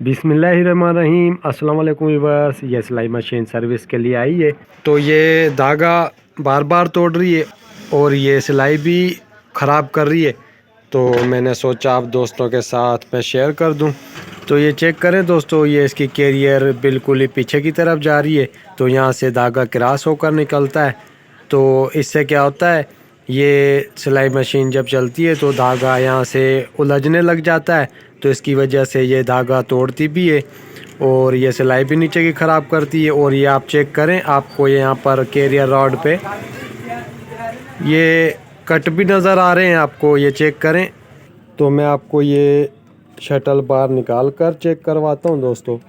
बिस्मिल्लाहिर्रहमानिर्रहीम। अस्सलाम वालेकुम व्यूअर्स, ये सिलाई मशीन सर्विस के लिए आई है। तो ये धागा बार बार तोड़ रही है और ये सिलाई भी ख़राब कर रही है, तो मैंने सोचा आप दोस्तों के साथ मैं शेयर कर दूं। तो ये चेक करें दोस्तों, ये इसकी कैरियर बिल्कुल ही पीछे की तरफ जा रही है, तो यहाँ से धागा क्रॉस होकर निकलता है। तो इससे क्या होता है, ये सिलाई मशीन जब चलती है तो धागा यहाँ से उलझने लग जाता है, तो इसकी वजह से ये धागा तोड़ती भी है और ये सिलाई भी नीचे की ख़राब करती है। और ये आप चेक करें, आपको यहाँ पर कैरियर रॉड पे ये कट भी नज़र आ रहे हैं आपको, ये चेक करें। तो मैं आपको ये शटल बार निकाल कर चेक करवाता हूँ दोस्तों।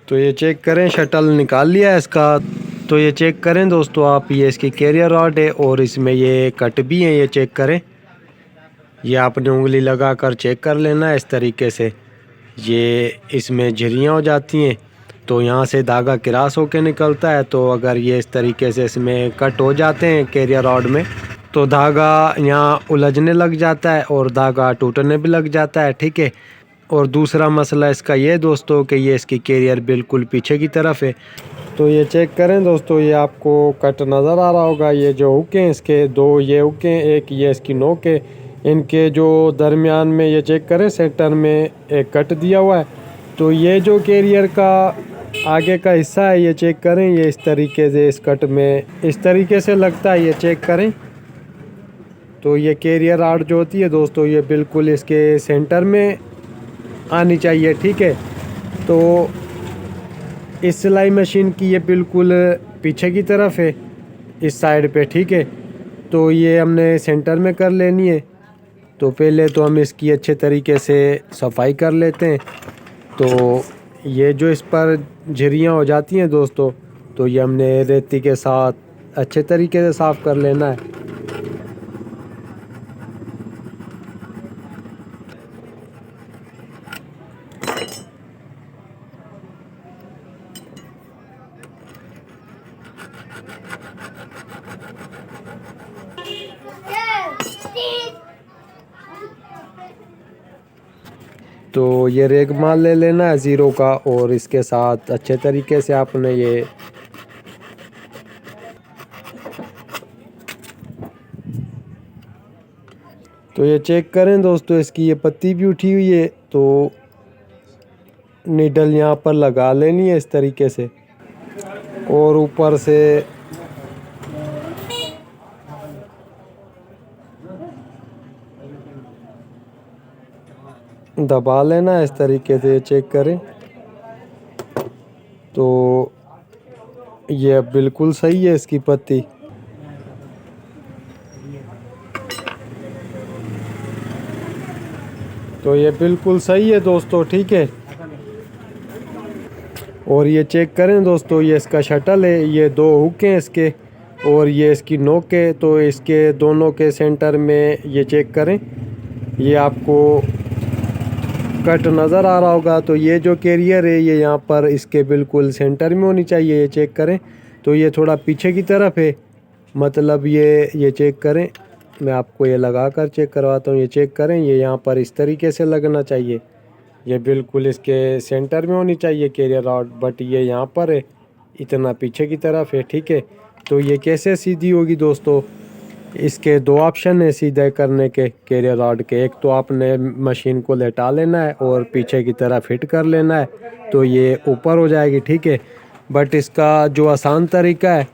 तो ये चेक करें, शटल निकाल लिया है इसका। तो ये चेक करें दोस्तों आप, ये इसकी कैरियर रॉड है और इसमें ये कट भी हैं, ये चेक करें। ये आपने उंगली लगा कर चेक कर लेना है इस तरीके से। ये इसमें झिरियाँ हो जाती हैं, तो यहाँ से धागा क्रॉस होकर निकलता है। तो अगर ये इस तरीके से इसमें कट हो जाते हैं कैरियर रॉड में, तो धागा यहाँ उलझने लग जाता है और धागा टूटने भी लग जाता है, ठीक है। और दूसरा मसला इसका ये दोस्तों कि ये इसकी कैरियर बिल्कुल पीछे की तरफ है। तो ये चेक करें दोस्तों, ये आपको कट नज़र आ रहा होगा। ये जो हुक हैं इसके दो, ये हुक हैं, एक ये इसकी नोक है, इनके जो दरमियान में ये चेक करें सेंटर में एक कट दिया हुआ है। तो ये जो कैरियर का आगे का हिस्सा है, ये चेक करें, ये इस तरीके से इस कट में इस तरीके से लगता है, ये चेक करें। तो ये कैरियर रॉड जो होती है दोस्तों, ये बिल्कुल इसके सेंटर में आनी चाहिए, ठीक है। तो इस सिलाई मशीन की ये बिल्कुल पीछे की तरफ है इस साइड पे, ठीक है। तो ये हमने सेंटर में कर लेनी है। तो पहले तो हम इसकी अच्छे तरीके से सफाई कर लेते हैं। तो ये जो इस पर झिरियाँ हो जाती हैं दोस्तों, तो ये हमने रेती के साथ अच्छे तरीके से साफ़ कर लेना है। तो ये रेगमाल ले लेना है ज़ीरो का और इसके साथ अच्छे तरीके से आपने ये तो ये चेक करें दोस्तों, इसकी ये पत्ती भी उठी हुई है, तो नीडल यहाँ पर लगा लेनी है इस तरीके से और ऊपर से दबा लेना है इस तरीके से, चेक करें। तो ये बिल्कुल सही है इसकी पत्ती। तो ये बिल्कुल सही है दोस्तों, ठीक है। और ये चेक करें दोस्तों, ये इसका शटल है, ये दो हुक हैं इसके और ये इसकी नोक है। तो इसके दोनों के सेंटर में ये चेक करें, ये आपको कट नज़र आ रहा होगा। तो ये जो कैरियर है ये यहाँ पर इसके बिल्कुल सेंटर में होनी चाहिए, ये चेक करें। तो ये थोड़ा पीछे की तरफ है, मतलब ये चेक करें, मैं आपको ये लगा कर चेक करवाता हूँ। ये चेक करें, ये यहाँ पर इस तरीके से लगना चाहिए, ये बिल्कुल इसके सेंटर में होनी चाहिए कैरियर रॉड, बट ये यहाँ पर है, इतना पीछे की तरफ है, ठीक है। तो ये कैसे सीधी होगी दोस्तों, इसके दो ऑप्शन है सीधे करने के कैरियर रॉड के। एक तो आपने मशीन को लेटा लेना है और पीछे की तरफ फिट कर लेना है, तो ये ऊपर हो जाएगी, ठीक है। बट इसका जो आसान तरीका है,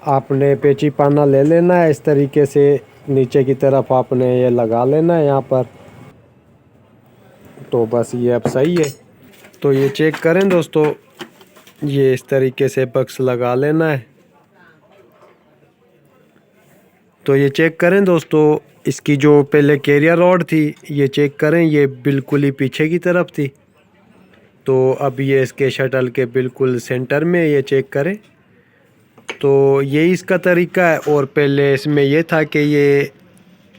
आपने पेची पाना ले लेना है इस तरीके से, नीचे की तरफ आपने ये लगा लेना है यहाँ पर। तो बस ये अब सही है। तो ये चेक करें दोस्तों, ये इस तरीके से बक्स लगा लेना है। तो ये चेक करें दोस्तों, इसकी जो पहले कैरियर रॉड थी, ये चेक करें, ये बिल्कुल ही पीछे की तरफ थी। तो अब ये इसके शटल के बिल्कुल सेंटर में, ये चेक करें। तो यही इसका तरीका है। और पहले इसमें ये था कि ये